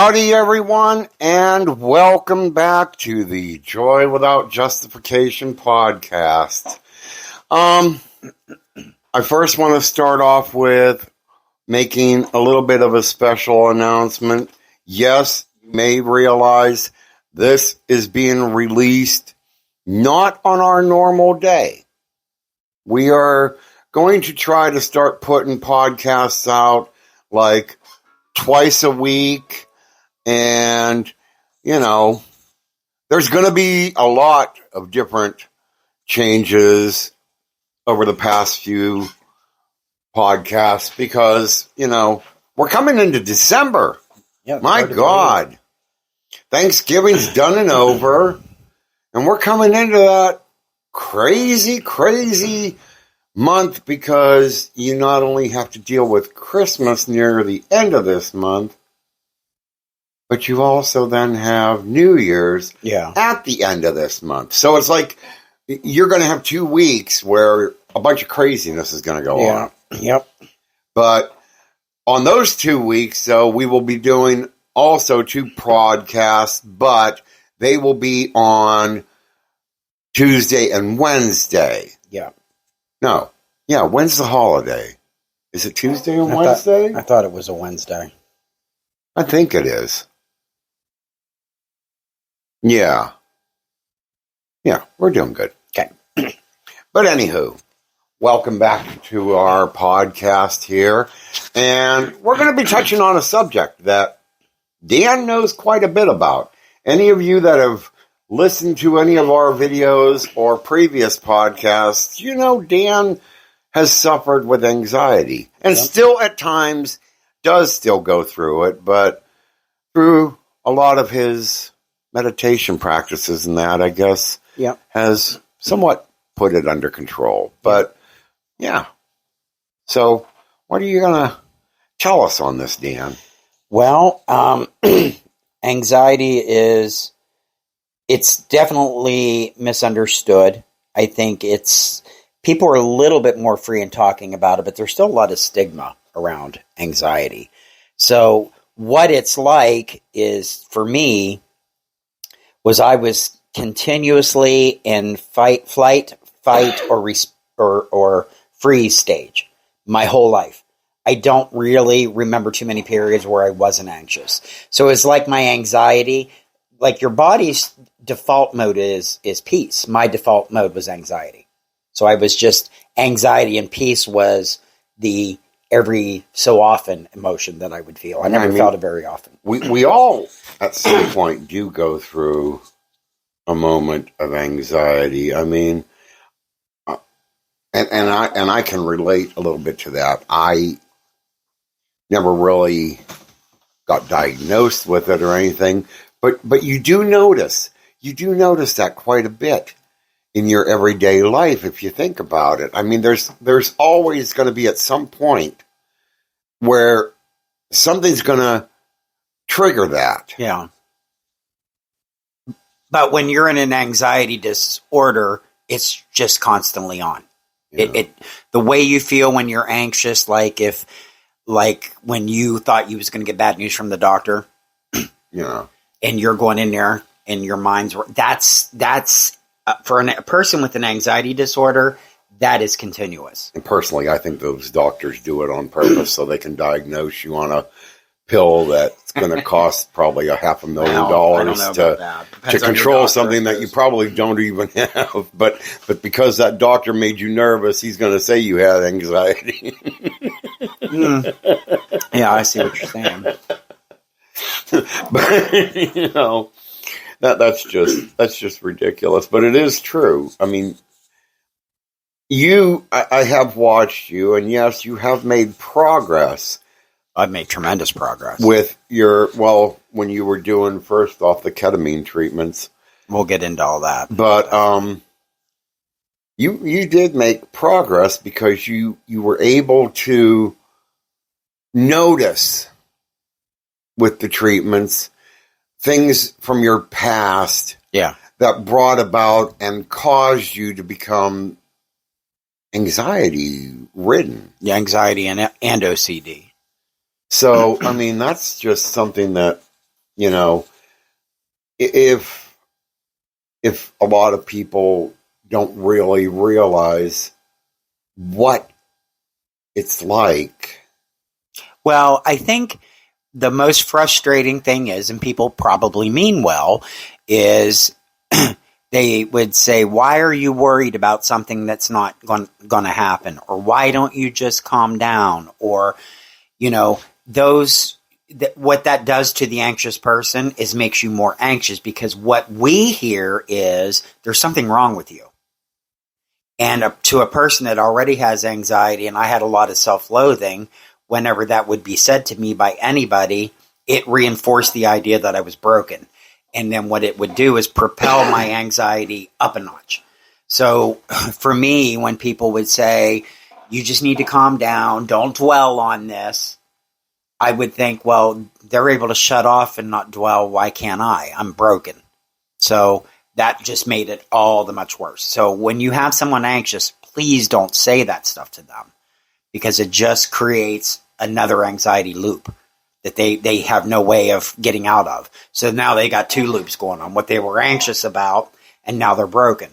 Howdy, everyone, and welcome back to the Joy Without Justification podcast. I first want to start off with making a little bit of a special announcement. Yes, you may realize this is being released not on our normal day. We are going to try to start putting podcasts out like twice a week. And, you know, there's going to be a lot of different changes over the past few podcasts because, you know, we're coming into December. Yeah, my God. Thanksgiving's done and over. And we're coming into that crazy month because you not only have to deal with Christmas near the end of this month, but you also then have New Year's at the end of this month. So it's like you're going to have 2 weeks where a bunch of craziness is going to go on. Yep. But on those 2 weeks, so we will be doing also 2 podcasts, but they will be on Tuesday and Wednesday. Yeah. No. Yeah, when's the holiday? Is it Tuesday and Wednesday? I thought it was a Wednesday. I think it is. Yeah, we're doing good. Okay. But anywho, welcome back to our podcast here. And we're going to be touching on a subject that Dan knows quite a bit about. Any of you that have listened to any of our videos or previous podcasts, you know Dan has suffered with anxiety. And still at times does still go through it, but through a lot of his meditation practices and that, I guess, has somewhat put it under control. But, yeah. So, what are you going to tell us on this, Dan? Well, anxiety it's definitely misunderstood. I think people are a little bit more free in talking about it, but there's still a lot of stigma around anxiety. So, what it's like is, for me, was I was continuously in fight, or freeze stage my whole life. I don't really remember too many periods where I wasn't anxious. So it's like my anxiety, like your body's default mode is peace. My default mode was anxiety. So I was just anxiety, and peace was the every so often emotion that I would feel. I never felt it very often. We all, at some point, do go through a moment of anxiety. I mean, and I can relate a little bit to that. I never really got diagnosed with it or anything, but you do notice that quite a bit in your everyday life if you think about it. I mean, there's always going to be at some point where something's going to trigger that. Yeah. But when you're in an anxiety disorder, it's just constantly on. Yeah. The way you feel when you're anxious, like when you thought you was going to get bad news from the doctor, and you're going in there and your mind's that's for a person with an anxiety disorder, that is continuous. And personally, I think those doctors do it on purpose so they can diagnose you on a pill that's going to cost probably $500,000 to control something that you probably don't even have. But because that doctor made you nervous, he's going to say you had anxiety. Yeah, I see what you're saying. But that's just ridiculous. But it is true. I mean, I have watched you, and yes, you have made progress. I've made tremendous progress with when you were doing first off the ketamine treatments. We'll get into all that. But you did make progress because you were able to notice with the treatments things from your past that brought about and caused you to become anxiety ridden. Yeah, anxiety and OCD. So, I mean, that's just something that You know, if a lot of people don't really realize what it's like. Well, I think the most frustrating thing is, and people probably mean well, is they would say, why are you worried about something that's not going to happen? Or why don't you just calm down? Or, you know, what that does to the anxious person is makes you more anxious, because what we hear is there's something wrong with you. And to a person that already has anxiety, and I had a lot of self-loathing, whenever that would be said to me by anybody, it reinforced the idea that I was broken. And then what it would do is propel my anxiety up a notch. So for me, when people would say, you just need to calm down, don't dwell on this, I would think, well, they're able to shut off and not dwell. Why can't I? I'm broken. So that just made it all the much worse. So when you have someone anxious, please don't say that stuff to them, because it just creates another anxiety loop that they have no way of getting out of. So now they got two loops going on, what they were anxious about, and now they're broken.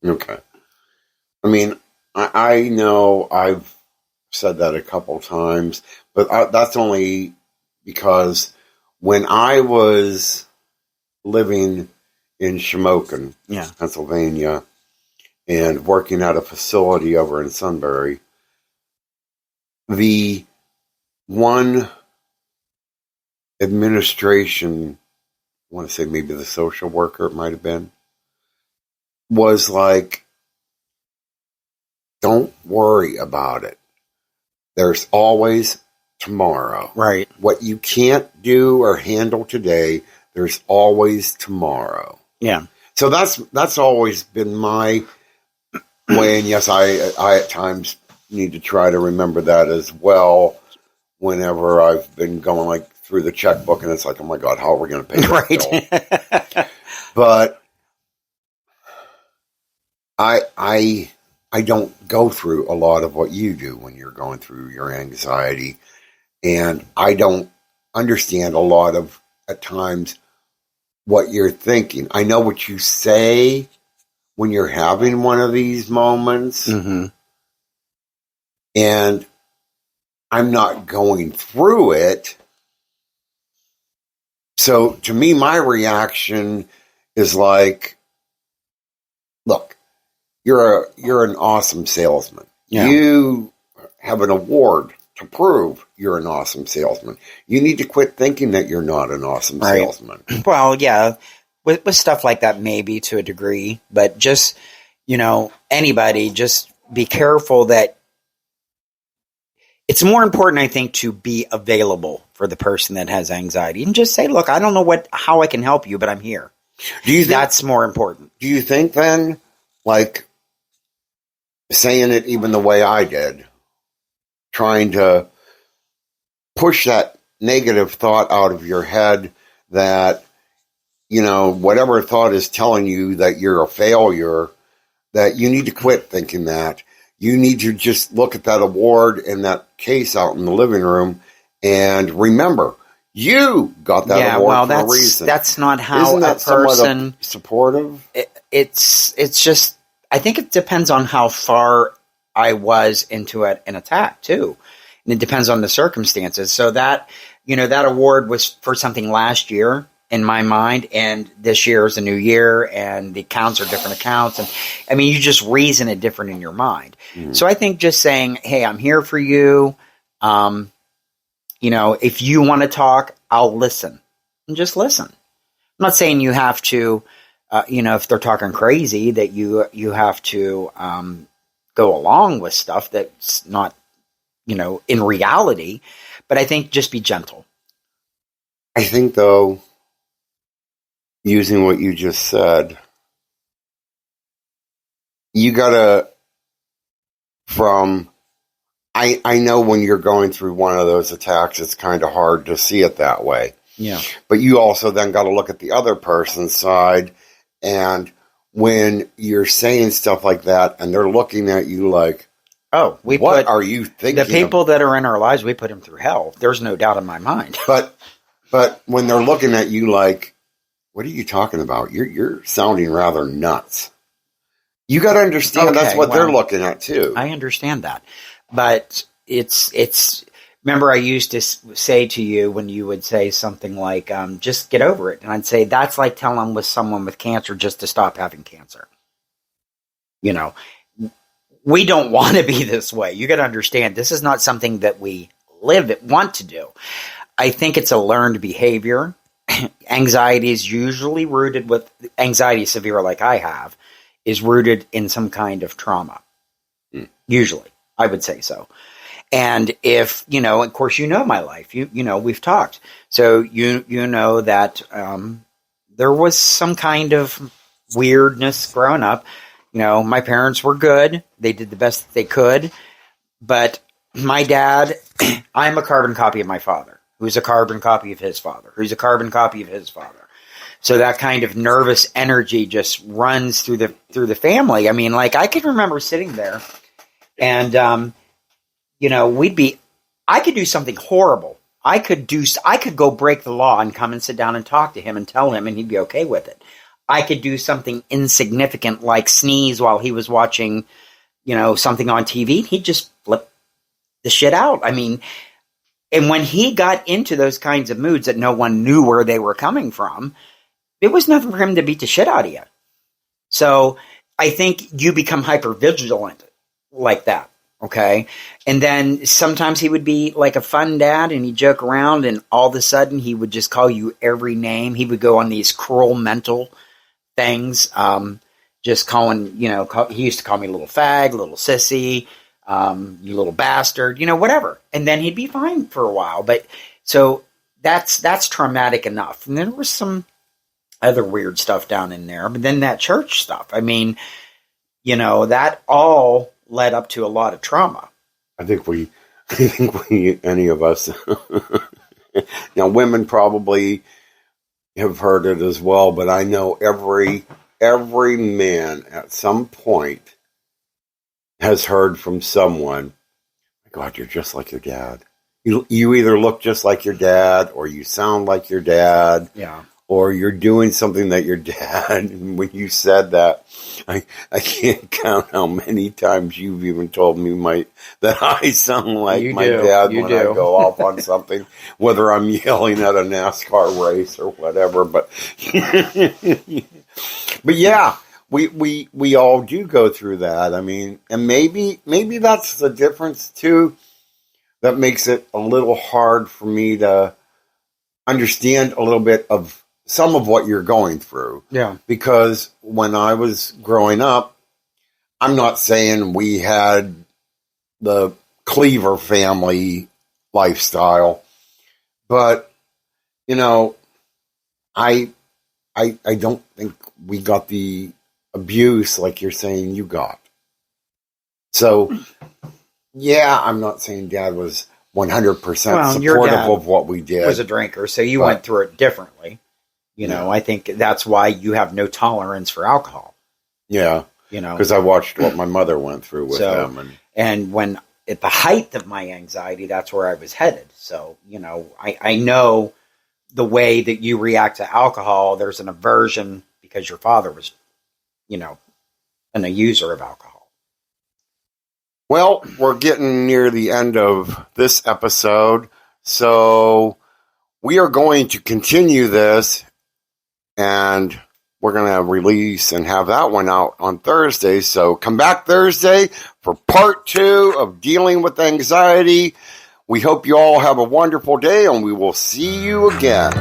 Okay. I mean, I know I've said that a couple times, but that's only because when I was living in Shamokin, Pennsylvania, and working at a facility over in Sunbury, the one administration, I want to say maybe the social worker, it might have been, was like, don't worry about it. There's always tomorrow. Right. What you can't do or handle today, there's always tomorrow. Yeah. So that's always been my way. And yes, I at times need to try to remember that as well. Whenever I've been going like through the checkbook and it's like, oh my God, how are we going to pay that bill? But I don't go through a lot of what you do when you're going through your anxiety, and I don't understand a lot of, at times, what you're thinking. I know what you say when you're having one of these moments, and I'm not going through it. So to me, my reaction is like, look, you're an awesome salesman. Yeah. You have an award to prove you're an awesome salesman. You need to quit thinking that you're not an awesome salesman. Well, yeah, with stuff like that, maybe to a degree, but just, anybody, just be careful that it's more important, I think, to be available for the person that has anxiety and just say, look, I don't know how I can help you, but I'm here. Do you think that's more important? Do you think then, like, saying it even the way I did, trying to push that negative thought out of your head that, whatever thought is telling you that you're a failure, that you need to quit thinking that. You need to just look at that award and that case out in the living room and remember, you got that award for a reason. That's not how Isn't that a person supportive. It's just, I think it depends on how far I was into an attack too, and it depends on the circumstances. So that that award was for something last year in my mind, and this year is a new year, and the accounts are different accounts, and I mean, you just reason it different in your mind. So I think just saying, "Hey, I'm here for you," if you want to talk, I'll listen, and just listen. I'm not saying you have to, if they're talking crazy, that you have to go along with stuff that's not, in reality. But I think just be gentle. I think, though, using what you just said, you gotta, I know when you're going through one of those attacks, it's kind of hard to see it that way. Yeah. But you also then got to look at the other person's side, and when you're saying stuff like that and they're looking at you like, Oh, what are you thinking? The people that are in our lives, we put them through hell. There's no doubt in my mind. But when they're looking at you like, what are you talking about? You're sounding rather nuts. You got to understand that's what they're looking at too. I understand that. But it's remember I used to say to you when you would say something like, just get over it. And I'd say, that's like telling with someone with cancer just to stop having cancer. You know, we don't want to be this way. You got to understand, this is not something that we want to do. I think it's a learned behavior. Anxiety is usually rooted with anxiety severe like I have is rooted in some kind of trauma. Usually, I would say so. And if, of course, my life, we've talked. So you know that there was some kind of weirdness growing up. My parents were good. They did the best that they could. But my dad, I'm a carbon copy of my father, who's a carbon copy of his father, who's a carbon copy of his father. So that kind of nervous energy just runs through the family. I mean, like, I can remember sitting there and, I could do something horrible. I could go break the law and come and sit down and talk to him and tell him, and he'd be okay with it. I could do something insignificant like sneeze while he was watching, something on TV. He'd just flip the shit out. I mean, and when he got into those kinds of moods that no one knew where they were coming from, it was nothing for him to beat the shit out of you. So I think you become hypervigilant like that. Okay. And then sometimes he would be like a fun dad and he'd joke around, and all of a sudden he would just call you every name. He would go on these cruel mental things. Just calling, he used to call me little fag, little sissy, you little bastard, whatever. And then he'd be fine for a while. But so that's traumatic enough. And there was some other weird stuff down in there. But then that church stuff, I mean, that all led up to a lot of trauma. I think any of us, now women probably have heard it as well, but I know every man at some point has heard from someone, my God, you're just like your dad. You either look just like your dad, or you sound like your dad. Yeah. Or you're doing something that your dad, and when you said that, I can't count how many times you've even told me that I sound like my dad when I go off on something, whether I'm yelling at a NASCAR race or whatever. But yeah, we all do go through that. I mean, and maybe that's the difference too, that makes it a little hard for me to understand a little bit of some of what you're going through. Yeah. Because when I was growing up, I'm not saying we had the Cleaver family lifestyle, but, I don't think we got the abuse like you're saying you got. So, yeah, I'm not saying Dad was 100% supportive of what we did. Was a drinker, so you went through it differently. I think that's why you have no tolerance for alcohol. Yeah. Because I watched what my mother went through with them. And when at the height of my anxiety, that's where I was headed. So, I know the way that you react to alcohol. There's an aversion because your father was, a user of alcohol. Well, we're getting near the end of this episode. So we are going to continue this. And we're going to release and have that one out on Thursday. So come back Thursday for part 2 of Dealing with Anxiety. We hope you all have a wonderful day, and we will see you again.